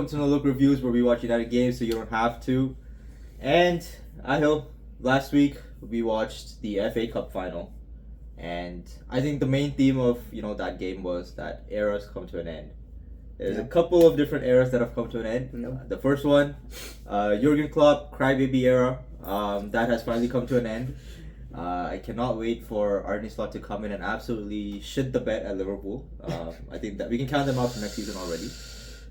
welcome to No Look Reviews, where we watch United games so you don't have to. And I hope last week we watched the FA Cup final, and I think the main theme of that game was that eras come to an end. There's a couple of different eras that have come to an end. Yep. The first one, Jurgen Klopp crybaby era, that has finally come to an end. I cannot wait for Arne Slot to come in and absolutely shit the bed at Liverpool. I think that we can count them out for next season already.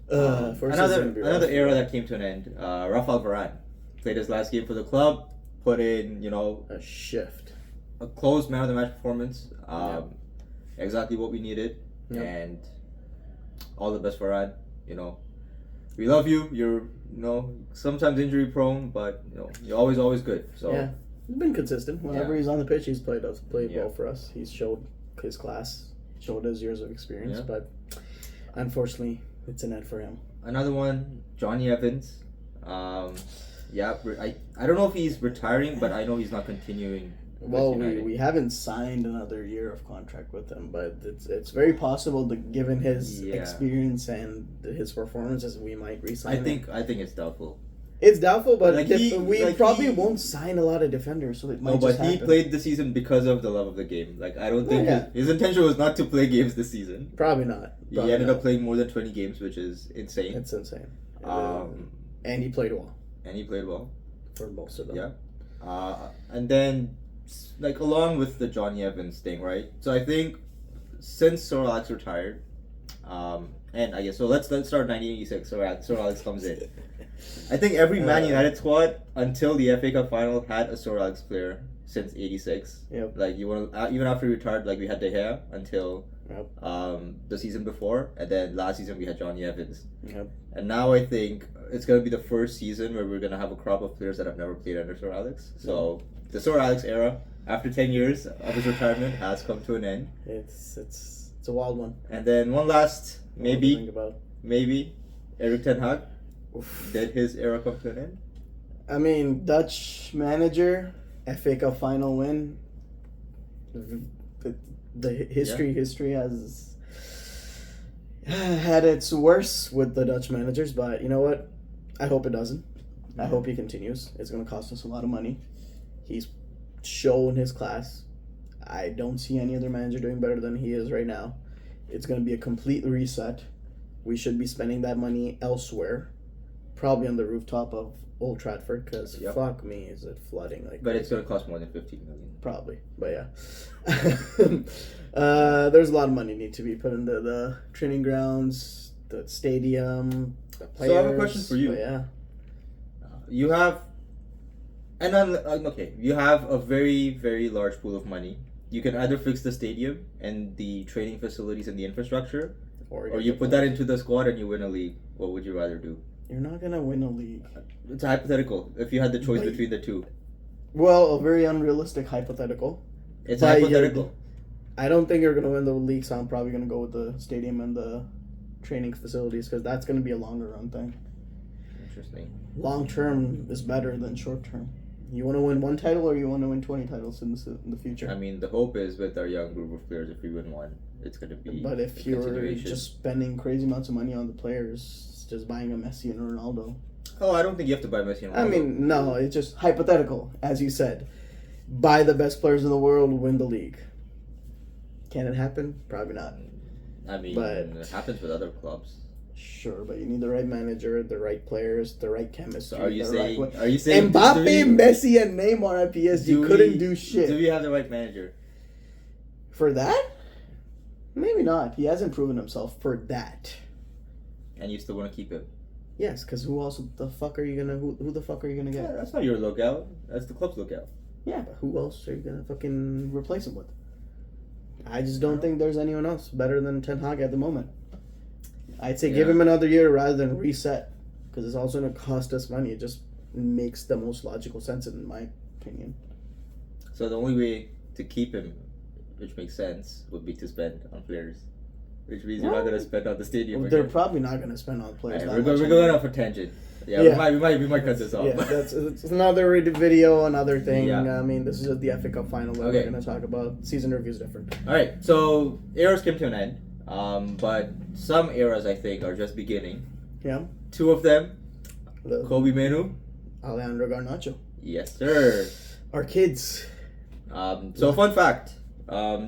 Another era that came to an end. Rafael Varane played his last game for the club, put in a shift, a close man of the match performance. Exactly what we needed, and all the best, Varane. We love you. You're sometimes injury prone, but you're always good. So yeah, he's been consistent. Whenever he's on the pitch, he's played well for us. He's showed his class, showed his years of experience, but unfortunately, it's an end for him. Another one, Johnny Evans. I don't know if he's retiring, but I know he's not continuing. Well, we haven't signed another year of contract with him, but it's very possible that given his experience and his performances, we might re-sign him. I think it's doubtful. It's doubtful, but we probably won't sign a lot of defenders, so it might just happen. He played the season because of the love of the game. I don't think his intention was not to play games this season. Probably not. He ended up playing more than 20 games, which is insane. It's insane. And he played well. For most of them. Yeah. And then, along with the Johnny Evans thing, right? So I think since Sir Alex retired, and I guess so. Let's start 1986. Sir Alex comes in. I think every Man United squad until the FA Cup final had a Sir Alex player since '86. Yep. Even after he retired, we had De Gea until the season before, and then last season we had Johnny Evans. Yep. And now I think it's gonna be the first season where we're gonna have a crop of players that have never played under Sir Alex. So the Sir Alex era, after 10 years of his retirement, has come to an end. It's a wild one. And then one last, maybe Erik ten Hag. Did his era come to an end? I mean, Dutch manager, FA Cup final win. The history has had its worst with the Dutch managers, but you know what? I hope it doesn't. I hope he continues. It's going to cost us a lot of money. He's shown his class. I don't see any other manager doing better than he is right now. It's going to be a complete reset. We should be spending that money elsewhere. Probably on the rooftop of Old Trafford, because fuck me, is it flooding like? But it's gonna cost more than 15 million. Probably, but there's a lot of money need to be put into the training grounds, the stadium, the players. So I have a question for you. You have, you have a very, very large pool of money. You can either fix the stadium and the training facilities and the infrastructure, or you put that into the squad and you win a league. What would you rather do? You're not going to win a league. It's hypothetical. If you had the choice between the two. Well, a very unrealistic hypothetical. It's hypothetical. I don't think you're going to win the league, so I'm probably going to go with the stadium and the training facilities, because that's going to be a longer run thing. Interesting. Long term is better than short term. You want to win one title, or you want to win 20 titles in the future? I mean, the hope is with our young group of players, if we win one, it's going to be. But if you're just spending crazy amounts of money on the players, just buying a Messi and Ronaldo. Oh, I don't think you have to buy Messi and Ronaldo. I mean, no, it's just hypothetical, as you said. Buy the best players in the world, win the league. Can it happen? Probably not. I mean, it happens with other clubs. Sure, but you need the right manager, the right players, the right chemistry. So are you saying Mbappe, Messi, and Neymar at PSG couldn't do shit? Do we have the right manager? For that? Maybe not. He hasn't proven himself for that. And you still want to keep him? Yes, because who the fuck are you gonna get? Yeah, that's not your lookout. That's the club's lookout. Yeah, but who else are you gonna fucking replace him with? I just don't think there's anyone else better than Ten Hag at the moment. I'd say give him another year rather than reset, because it's also gonna cost us money. It just makes the most logical sense in my opinion. So the only way to keep him, which makes sense, would be to spend on players. Which means you're not going to spend on the stadium. They're probably not going to spend on players. Right, we're going off a tangent. We might cut this off. Yeah, it's another video, another thing. I mean, this is the FA Cup final. We're going to talk about season reviews different. All right, so eras came to an end, but some eras I think are just beginning. Yeah. two of them, The- Kobe Manu. Alejandro Garnacho. Yes, sir. Our kids. So fun fact.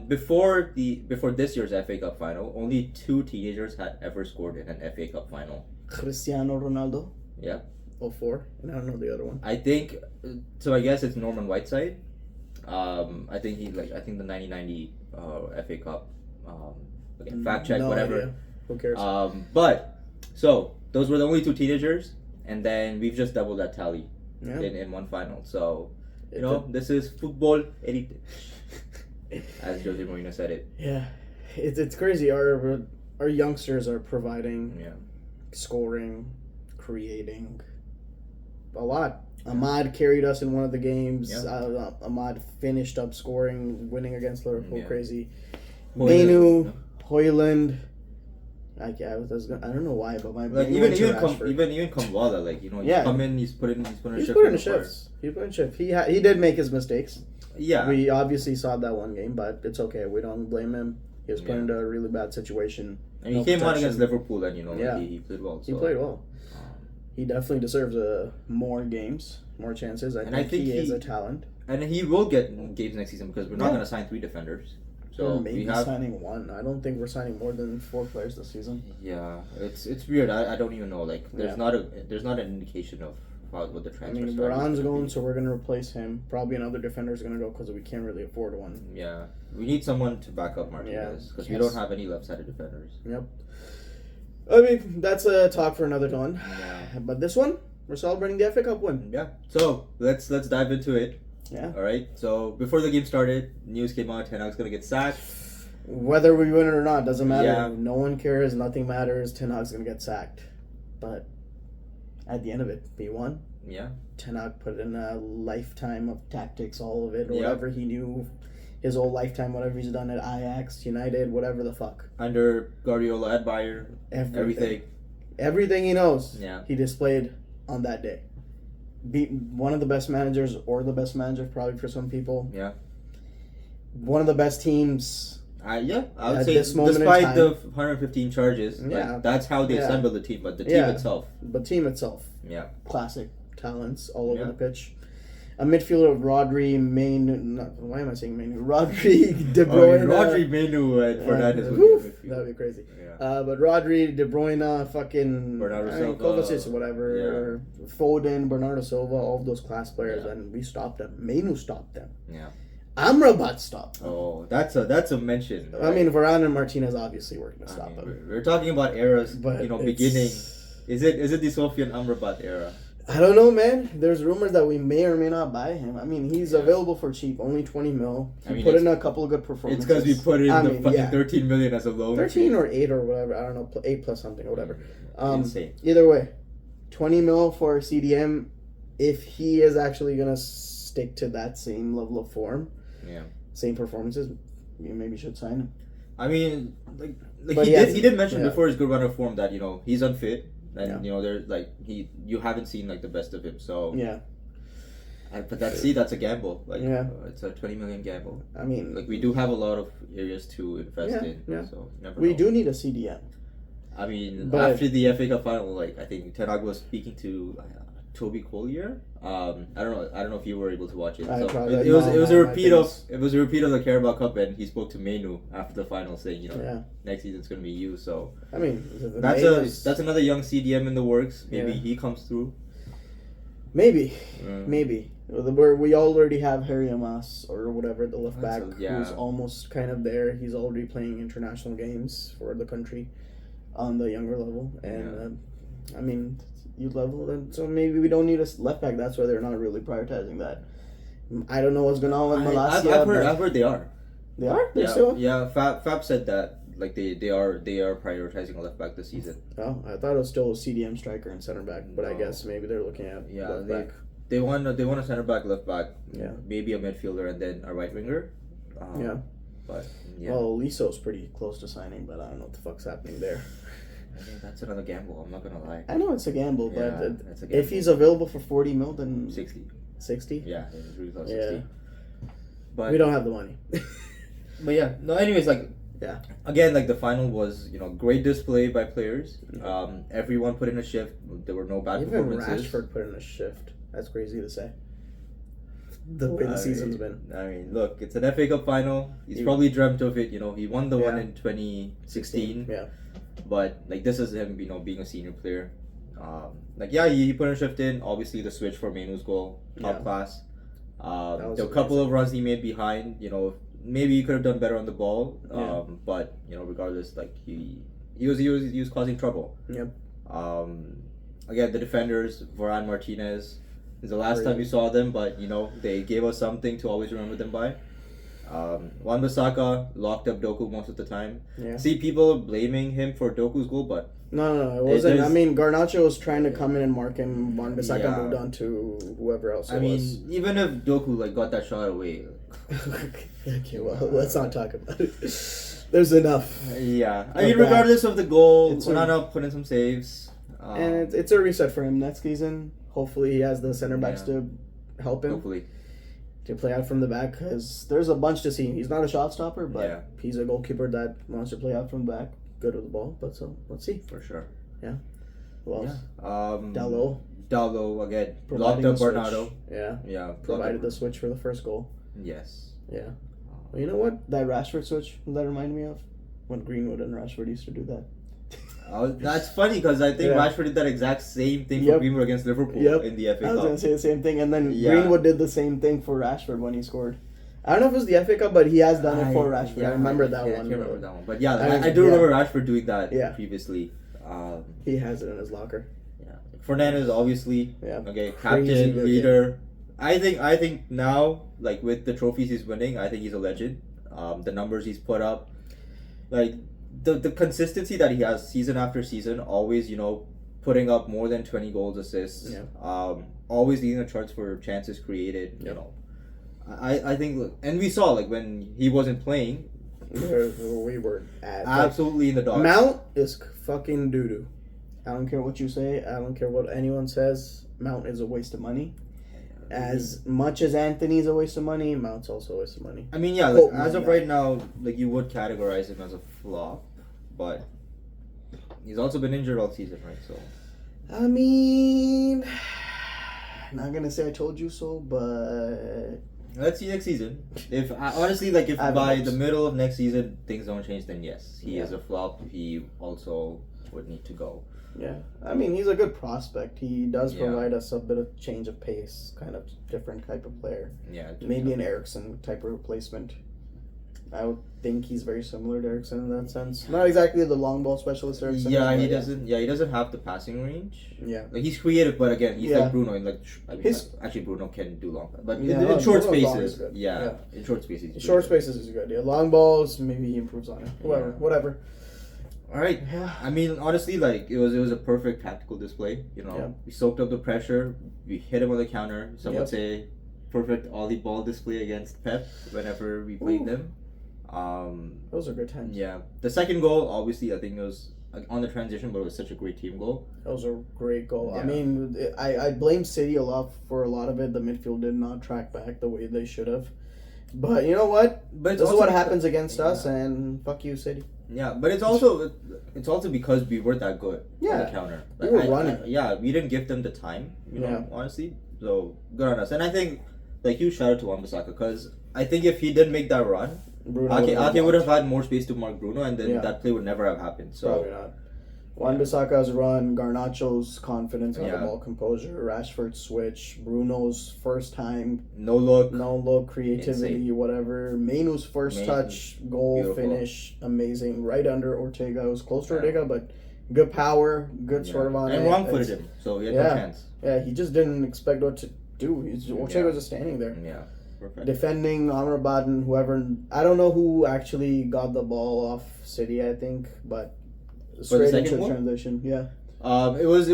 Before this year's FA Cup final, only 2 teenagers had ever scored in an FA Cup final. Cristiano Ronaldo. Yeah. 04. And I don't know the other one. I think so. I guess it's Norman Whiteside. I think the 1990 FA Cup. Again, fact check, No whatever. idea. Who cares? But so those were the only 2 teenagers, and then we've just doubled that tally Yeah. in one final. So this is football elite, as Jose Mourinho said it. Yeah, it's crazy. Our youngsters are providing, Yeah. scoring, creating a lot. Ahmad carried us in one of the games. Yeah. Ahmad finished up scoring, winning against Liverpool. Yeah. Crazy. Hoyland, Manu, Hoyland. I don't know why, but my Like brain even went to even Rashford. even Kamwala, like he's Yeah. come in, he's put in a He's shift. put in in the the part. shifts. He put in shift. He did make his mistakes. Yeah. We obviously saw that one game, but it's okay. We don't blame him. He was put Yeah. into a really bad situation. And he No came on protection. against Liverpool, and Yeah. he played well. So. He played well. Um, He definitely deserves more games, more chances. I think he is a talent. And he will get games next season because we're not Yeah. going to sign 3 defenders. Or So maybe we have. signing one. I don't think we're signing more than 4 players this season. Yeah, it's weird. I don't even know. Like there's Yeah. not an indication of what the I transfer. mean, strategy is Varane's gonna going, be. so we're going to replace him. Probably another defender's going to go because we can't really afford one. Yeah, we need someone to back up Martinez Yeah. because we Yes. don't have any left-sided defenders. Yep. I mean, that's a talk for another one. Yeah. But this one, we're celebrating the FA Cup win. Yeah. So let's dive into it. Yeah. All right. So before the game started, news came out. Ten Hag's gonna get sacked. Whether we win it or not, doesn't matter. Yeah. No one cares. Nothing matters. Ten Hag's going to get sacked. But at the end of it, we won. Yeah. Ten Hag put in a lifetime of tactics, all of it, or Yep. whatever he knew, his whole lifetime, whatever he's done at Ajax, United, whatever the fuck. Under Guardiola at Bayern, everything. Everything he knows, Yeah. he displayed on that day. Beat one of the best managers, or the best manager, probably for some people. Yeah. One of the best teams. I would At say, this moment in despite time- the 115 charges, Yeah. like, that's how they Yeah. assembled the team. But the team Yeah. itself, But team itself, yeah. classic talents all over Yeah. the pitch. A midfielder of Rodri, why am I saying Mainu? Rodri, De Bruyne. Rodri, Manu, and Fernandes would Woof, be a midfield. that'd be crazy. Yeah. But Rodri, De Bruyne, fucking Bernardo Silva, Kovacic, whatever, Foden, Bernardo Silva, all of those class players, Yeah. and we stopped them. Mainu stopped them. Yeah. Amrabat stopped them. Oh, that's a mention. I mean, Varane and Martinez obviously were going to I stop mean, them. we're talking about eras, But beginning. it's- Is it the Sofian Amrabat era? I don't know, man. There's rumors that we may or may not buy him. I mean, he's Yeah. available for cheap, only 20 mil. He I mean, put in it's- a couple of good performances. It's because we put in I the mean, fucking yeah. 13 million as a loan. 13 fee. or 8 or whatever. I don't know. 8 plus something or whatever. Insane. Either way, 20 mil for CDM. If he is actually going to stick to that same level of form, Yeah. same performances, you maybe should sign him. I mean, like But he did mention yeah. before his good run of form that he's unfit and Yeah. there's you haven't seen like the best of him. So Yeah. but that's a gamble. Like Yeah. it's a 20 million gamble. I mean, Like we do have a lot of areas to invest Yeah, in. yeah. So you never we know. do need a CDM. I mean, But- after the FA Cup final, like I think Ten Hag was speaking to Toby Collier. I don't know if you were able to watch it. I So probably- it was no, it was my a repeat of things. it was a repeat of the Carabao Cup, and he spoke to Manu after the final, saying Yeah. next season's gonna be you. So I mean, that's another young CDM in the works. Maybe Yeah. he comes through. Maybe. Mm. Maybe. We already have Harry Amas or whatever, the left back, Yeah. who's almost kind of there. He's already playing international games for the country on the younger level. And, I mean, youth level. And so maybe we don't need a left back. That's why they're not really prioritizing that. I don't know what's going on with Malacia. I've heard they are. They are? They're Yeah, still? yeah. Fab said that like they are prioritizing a left back this season. Oh, I thought it was still a CDM striker and center back. But I No. guess maybe they're looking at Yeah, left back. they want a center back, left back, Yeah. maybe a midfielder, and then a right winger. Yeah. But yeah, Well, Liso's pretty close to signing, but I don't know what the fuck's happening there. I think that's another gamble. I'm not gonna lie. I know it's a gamble, Yeah, but it's a if gamble. he's available for 40 mil, then 60. 60? Yeah, it's really close. Yeah. 60. But We don't have the money. But yeah, no. Anyways, like Yeah. Again, like the final was, great display by players. Everyone put in a shift. There were no bad Even performances. Rashford put in a shift. That's crazy to say. The way the season's been. I mean, look, it's an FA Cup final. He's probably dreamt of it. He won the one in 2016. Yeah. But like this is him, being a senior player. He put a shift in. Obviously, the switch for Mainoo's goal, top class. There were a couple of runs he made behind. Maybe he could have done better on the ball. But regardless, like he was causing trouble. Yep. Again, the defenders, Varane, Martinez. It's the last time you saw them, but they gave us something to always remember them by. Wan-Bissaka locked up Doku most of the time. Yeah. See people blaming him for Doku's goal, but no, it wasn't. I mean, Garnacho was trying to come in and mark him. Wan-Bissaka moved on to whoever else. I mean, even if Doku got that shot away. Okay, well, let's not talk about it. There's enough. Yeah, I mean, regardless of the goal, Onana put in some saves. And it's a reset for him next season. Hopefully, he has the center backs to help him. Hopefully. To play out from the back, because there's a bunch to see. He's not a shot stopper, but he's a goalkeeper that wants to play out from the back, good with the ball. But so let's see. For sure. Yeah. Who else? Dalot again. Locked up Bernardo. Yeah. Yeah. Provided the switch for the first goal. Yes. Yeah. Well, you know what? That Rashford switch that reminded me of when Greenwood and Rashford used to do that. That's funny because I think Rashford did that exact same thing for Greenwood against Liverpool in the FA Cup. I was going to say the same thing. And then Greenwood did the same thing for Rashford when he scored. I don't know if it was the FA Cup, but he has done it for Rashford. I remember that one. I can't remember that one. But I do remember Rashford doing that previously. He has it in his locker. Yeah. Fernandes, obviously. Yeah. Okay, captain, leader. I think now, like with the trophies he's winning, I think he's a legend. The numbers he's put up. Like, the consistency that he has season after season, always putting up more than 20 goals, assists, always leading the charts for chances created. I think, and we saw like when he wasn't playing, we were absolutely in the dogs. Mount is fucking doo doo. I don't care what you say. I don't care what anyone says. Mount is a waste of money. As much as Anthony's a waste of money, Mount's also a waste of money. I mean, like, as of right now, like you would categorize him as a flop, but he's also been injured all season, right? So, I mean, not gonna say I told you so, but let's see next season. If honestly, like, if by the middle of next season things don't change, then yes, he is a flop. He also would need to go. Yeah, I mean, he's a good prospect. He does provide us a bit of change of pace, kind of different type of player. Yeah, maybe an Eriksen type of replacement. I would think he's very similar to Eriksen in that sense. Not exactly the long ball specialist Eriksen. Yeah, he doesn't. Yeah, he doesn't have the passing range. Yeah, like he's creative, but again, he's like Bruno. And actually, Bruno can do long, but in short spaces. In short spaces. Short spaces is good. Yeah, long balls, maybe he improves on it. Whatever. All right. Yeah. I mean, honestly, like it was a perfect tactical display. We soaked up the pressure. We hit him on the counter. Some would say perfect Ollie ball display against Pep whenever we played them. Those are good times. Yeah. The second goal, obviously, I think it was on the transition, but it was such a great team goal. That was a great goal. Yeah. I mean, I blame City a lot for a lot of it. The midfield did not track back the way they should have. But you know what? This is what happens against us, and fuck you, City. Yeah, but it's also because we were that good on the counter. Like, we were running. We didn't give them the time, honestly. So, good on us. And I think, like, huge shout out to Wan-Bissaka, because I think if he didn't make that run, Ake would have had more space to mark Bruno, and then that play would never have happened. So probably not. Wan-Bissaka's run, Garnacho's confidence on the ball, composure, Rashford's switch, Bruno's first time, no look, creativity, whatever. Mainoo's first touch, goal, finish, amazing, right under Ortega. It was close to Ortega, but good power, good swerve on it. And wrong-footed him, so he had no chance. Yeah, he just didn't expect what to do. Ortega was just standing there. Yeah. Perfect. Defending Amrabat and whoever. I don't know who actually got the ball off City, I think, but straight into the transition. Yeah. It was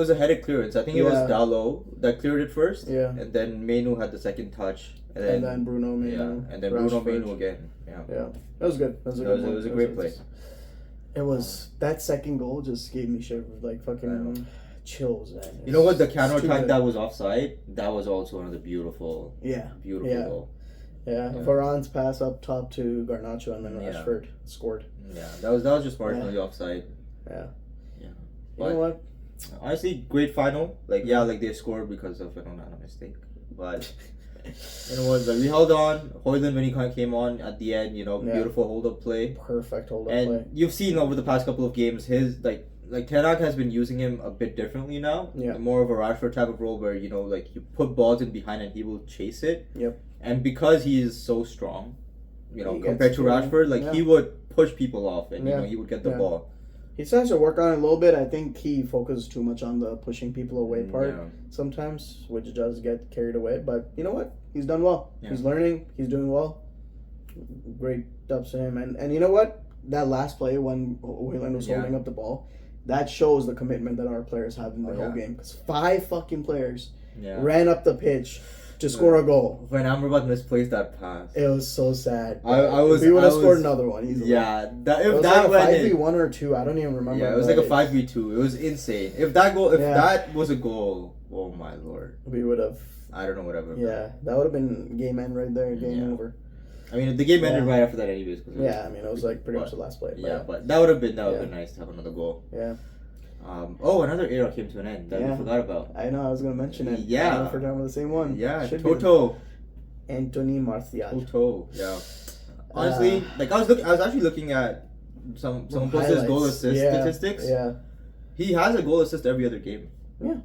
a headed clearance. I think it was Dalot that cleared it first. Yeah. And then Mainoo had the second touch. And then Bruno Mainoo. Yeah. And then Bruno Mainoo again. Yeah. Yeah. That was good. It was a great play. It was that second goal just gave me shivers, like fucking chills, man. You know what? The counter attack that was offside, that was also another beautiful goal. Yeah, Yeah. Varane's pass up top to Garnacho and then Yeah. Rashford scored. Yeah, that was just marginally offside. Yeah. Yeah. You know what? Honestly, great final. Like, yeah, like they scored because of an Onana mistake. But you know what? Like, we held on. Hoyland, when he kind of came on at the end, Yeah. beautiful hold up play. Perfect hold up And play. you've seen over the past couple of games, his like Ten Hag has been using him a bit differently now. Yeah. More of a Rashford type of role where like you put balls in behind and he will chase it. Yep. And because he is so strong, He compared gets to through. Rashford, like Yeah. he would push people off and Yeah. he would get the Yeah. ball. He starts to work on it a little bit. I think he focuses too much on the pushing people away part Yeah. sometimes, which does get carried away. But you know what? He's done well. Yeah. He's learning. He's doing well. Great ups to him. And you know what? That last play when Hoyland was Yeah. holding up the ball, that shows the commitment that our players have in the whole game. Because 5 fucking players ran up the pitch to score a goal. When Amrabat misplaced that pass, It was so sad. we would have scored another one easily. Yeah, It if was that like a went 5v1 or 2. I don't even remember. yeah, it was like a 5v2. It was insane. If that was a goal, oh my lord, we would have. I don't know whatever. Yeah, that would have been game end right there. Game over. I mean, the game ended Yeah. right after that, anyways. Yeah, I mean, it was like pretty much the last play. Yeah, but that would have been Yeah. nice to have another goal. Yeah. Another era came to an end that we Yeah. forgot about. I know. I was gonna mention it. Yeah. I don't know if we're talking about the same one. Yeah, Should Toto. be Anthony Martial. Toto. Yeah. Honestly, like I was actually looking at some of his goal assist statistics. Yeah. He has a goal assist every other game. Yeah.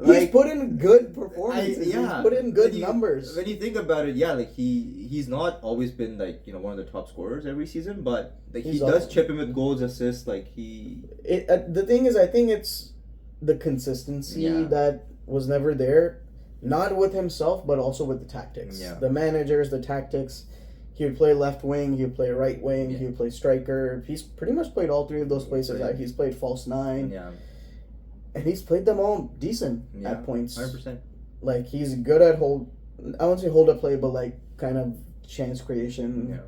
Like, He's put in good performances. He's put in good numbers. When you think about it, yeah, like he's not always been like one of the top scorers every season, but like he does chip in with goals, assists. Like the thing is, I think it's the consistency that was never there, not with himself, but also with the tactics. Yeah. The managers, the tactics. He would play left wing. He would play right wing. He would play striker. He's pretty much played all 3 of those places. He's played false 9. Yeah. And he's played them all decent at points. 100%. Like, he's good at I won't say hold up play, but like kind of chance creation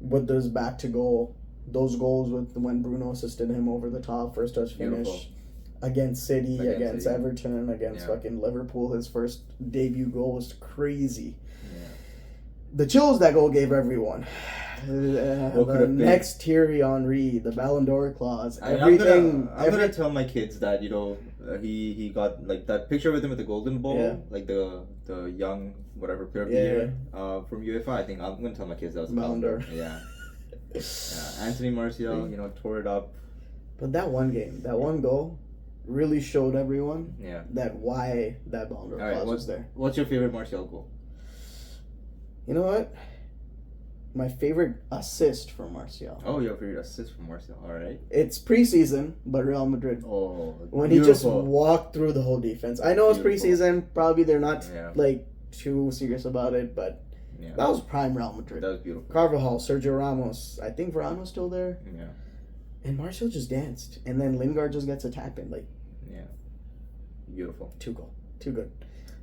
with his back to goal. Those goals when Bruno assisted him over the top, first touch finish against City, against Everton, against fucking Liverpool. His first debut goal was crazy. Yeah. The chills that goal gave everyone. The next Thierry Henry, the Ballon d'Or clause, everything. I'm gonna tell my kids that he got like that picture with him with the golden ball, like the young whatever player of the year from UEFA. I think I'm gonna tell my kids that was Ballon d'Or. Yeah. Anthony Martial, tore it up. But that one game, that one goal, really showed everyone that why that Ballon d'Or clause was there. What's your favorite Martial goal? You know what? My favorite assist from Martial. Oh, your favorite assist from Martial. All right. It's preseason, but Real Madrid. Oh, when he just walked through the whole defense. I know it's preseason. Probably they're not like too serious about it, but that was prime Real Madrid. That was beautiful. Carvajal, Sergio Ramos. I think Varane was still there. Yeah. And Martial just danced, and then Lingard just gets attacked and beautiful. Too good.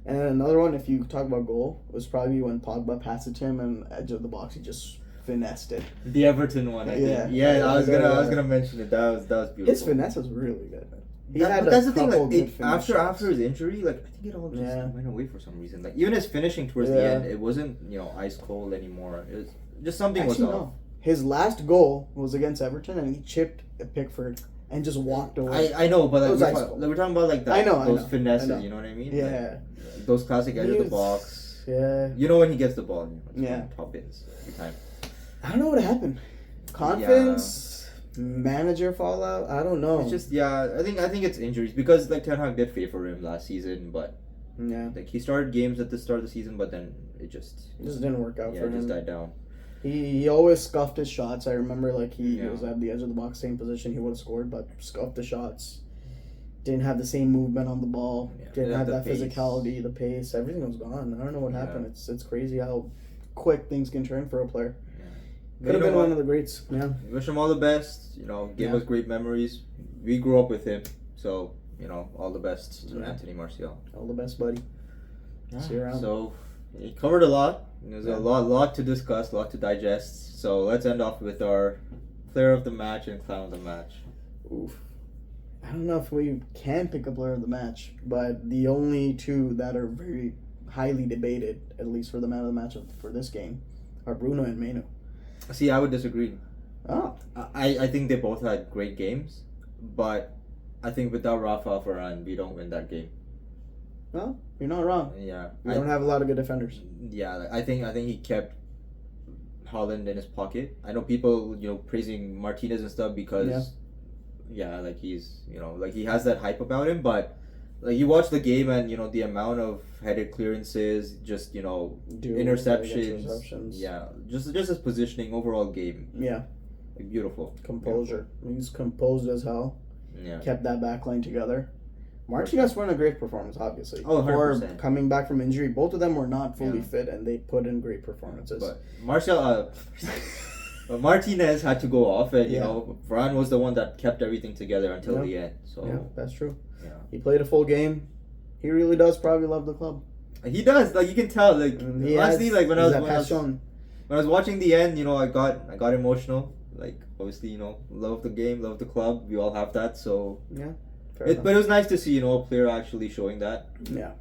And another one, if you talk about goal, was probably when Pogba passed it to him and edge of the box, he just finessed it. The Everton one, I think. Yeah, I was gonna mention it. That was beautiful. His finesse was really good. That's the thing. Like after his injury, like I think it all just went away for some reason. Like even his finishing towards the end, it wasn't ice cold anymore. It was just something was off. No. His last goal was against Everton, and he chipped a Pickford and just walked away. I know, but we're talking about like that. I know, those finesses. You know what I mean? Yeah. Like, those classic edge of the box. Yeah. When he gets the ball, top bins every time. I don't know what happened. Confidence, manager fallout. I don't know. It's just I think it's injuries because like Ten Hag did favor him last season, but like he started games at the start of the season, but then it just didn't work out for him. It just died down. He always scuffed his shots. I remember like he was at the edge of the box, same position he would have scored, but scuffed the shots. Didn't have the same movement on the ball. Didn't have that physicality, the pace. Everything was gone. I don't know what happened. It's crazy how quick things can turn for a player. Could have been one of the greats. Yeah. Wish him all the best. Gave us great memories. We grew up with him, so all the best to Anthony Martial. All the best, buddy. See you around. So he covered a lot. There's a lot to discuss, a lot to digest. So let's end off with our player of the match and clown of the match. Oof. I don't know if we can pick a player of the match, but the only two that are very highly debated, at least for the man of the match for this game, are Bruno and Manu. See, I would disagree. Oh. I think they both had great games, but I think without Rafael Varane, we don't win that game. Well, you're not wrong. Yeah, We don't have a lot of good defenders. Yeah, like, I think he kept Haaland in his pocket. I know people, praising Martinez and stuff because, like he's, like he has that hype about him, but like you watch the game and the amount of headed clearances, just interceptions. Yeah, just his positioning, overall game. Yeah, like, beautiful. Composure. He's composed as hell. Yeah, kept that back line together. Martinez won a great performance, obviously. Oh, 100%. For coming back from injury, both of them were not fully fit, and they put in great performances. But Martinez had to go off, and Varane was the one that kept everything together until the end. So yeah, that's true. Yeah, he played a full game. He really does probably love the club. He does. Like you can tell. Like honestly, like when I was watching the end, I got emotional. Like obviously, love the game, love the club. We all have that. So yeah. But it was nice to see, a player actually showing that. Yeah.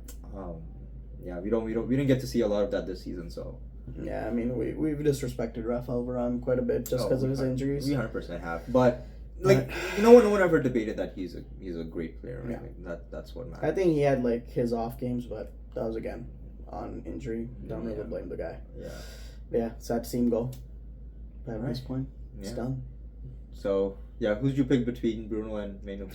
We didn't get to see a lot of that this season, so. Yeah, I mean we've disrespected Rafael Varane quite a bit just because of his injuries. We 100% have, but like no one ever debated that he's a great player. Right? Yeah. Like, that's what matters. I think he had like his off games, but that was again on injury. Don't really blame the guy. Yeah. But yeah, sad to see him go. But at this point, it's done. So yeah, who'd you pick between Bruno and Manu?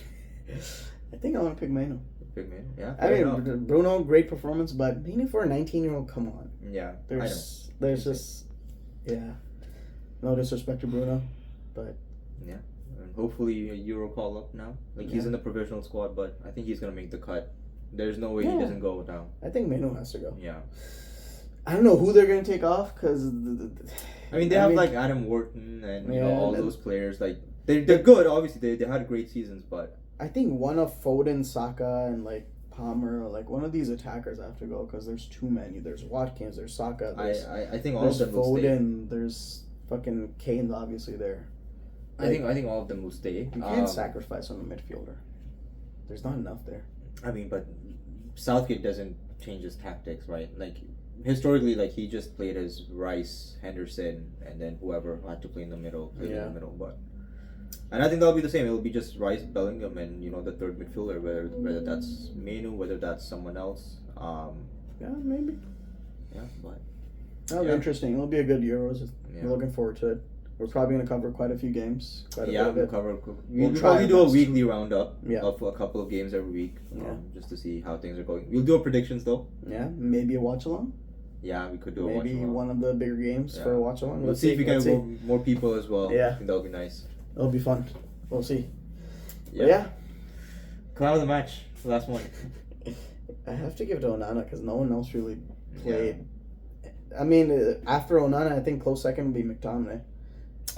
I think I want to pick Manu. Pick Manu, yeah. I mean, Bruno, great performance, but Manu for a 19-year-old, come on. Yeah, there's just, no disrespect to Bruno, but yeah, and hopefully a Euro call up now. Like he's in the provisional squad, but I think he's gonna make the cut. There's no way he doesn't go now. I think Manu has to go. Yeah. I don't know who they're gonna take off because. I mean, they have like Adam Wharton and all those players. Like they're good. Obviously, they had great seasons, but. I think one of Foden, Saka, and like Palmer, or like one of these attackers have to go because there's too many. There's Watkins, there's Saka, I think all of them will stay. Foden, there's fucking Kane, obviously there. Like, I think all of them will stay. You can't sacrifice on a midfielder. There's not enough there. I mean, but Southgate doesn't change his tactics, right? Like historically, like he just played as Rice, Henderson, and then whoever had to play in the middle, in the middle, but. And I think that'll be the same. It'll be just Rice, Bellingham, and the third midfielder, whether that's Manu, whether that's someone else. Yeah, maybe. Yeah, but that'll be interesting. It'll be a good Euros. We're looking forward to it. We're probably going to cover quite a few games. We'll probably do a weekly roundup of a couple of games every week, just to see how things are going. We'll do a predictions though. Yeah, maybe a watch along. Yeah, we could do a watch along. Maybe one of the bigger games for a watch along. Let's see if we can get more people as well. Yeah, I think that'll be nice. It'll be fun. We'll see. Yeah. Clown of the match. Last one. I have to give it to Onana because no one else really played. Yeah. I mean, after Onana, I think close second would be McTominay.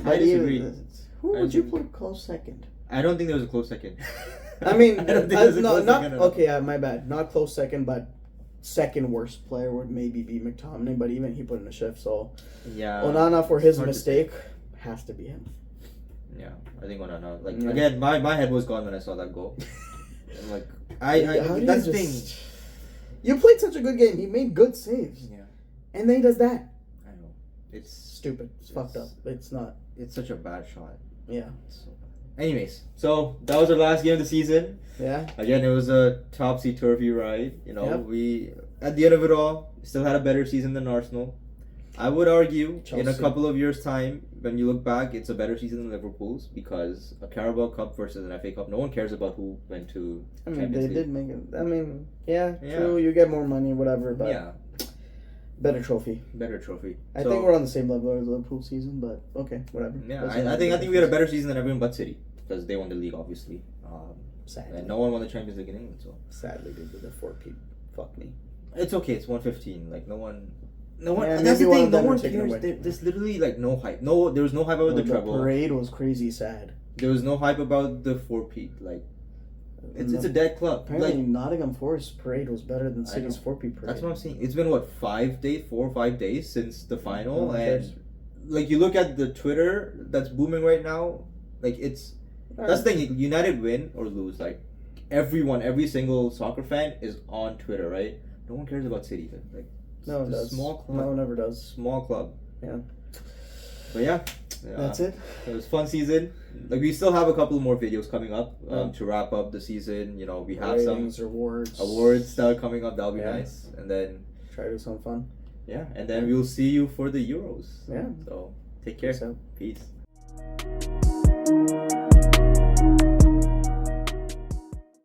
I disagree. Who would you put close second? I don't think there was a close second. I mean, my bad. Not close second, but second worst player would maybe be McTominay, but even he put in a shift. So yeah, Onana for his mistake has to be him. Yeah, I think Onana. Like again, my head was gone when I saw that goal. I'm like, that's the thing. You played such a good game. He made good saves. Yeah, and then he does that. I know. It's stupid. It's fucked up. It's not. It's such a bad shot. Yeah. So bad. Anyways, so that was our last game of the season. Yeah. Again, it was a topsy-turvy ride. We at the end of it all still had a better season than Arsenal. I would argue Chelsea. In a couple of years' time, when you look back, it's a better season than Liverpool's because a Carabao Cup versus an FA Cup, no one cares about who went to Champions League. Did make it. I mean, true, you get more money, whatever, but better trophy. I think we're on the same level as Liverpool season, but okay, whatever. Yeah, I think we had a better season than everyone but City because they won the league, obviously. Sadly. And no one won the Champions League in England, so. Sadly, due to the 4P. Fuck me. It's okay, it's 115. Like, no one. That's the thing. No one cares. There's literally like no hype. There was no hype about the treble. The parade was crazy sad. There was no hype about the 4P. Like, it's a dead club. Apparently, Nottingham Forest parade was better than City's 4P parade. That's what I'm saying. It's been 4 or 5 days since the final, and like you look at the Twitter that's booming right now. Like that's the thing. United win or lose, like every single soccer fan is on Twitter, right? no one cares about City. Like No one it's a does. small club. No one ever does. Small club. Yeah. But yeah. That's it. It was a fun season. Like we still have a couple more videos coming up Yeah. to wrap up the season. You know, we have Ratings, some awards that are coming up. That'll be Yeah. nice. And then Try to do something fun. and then we'll see you for the Euros. Yeah. So take care. Peace out. Peace.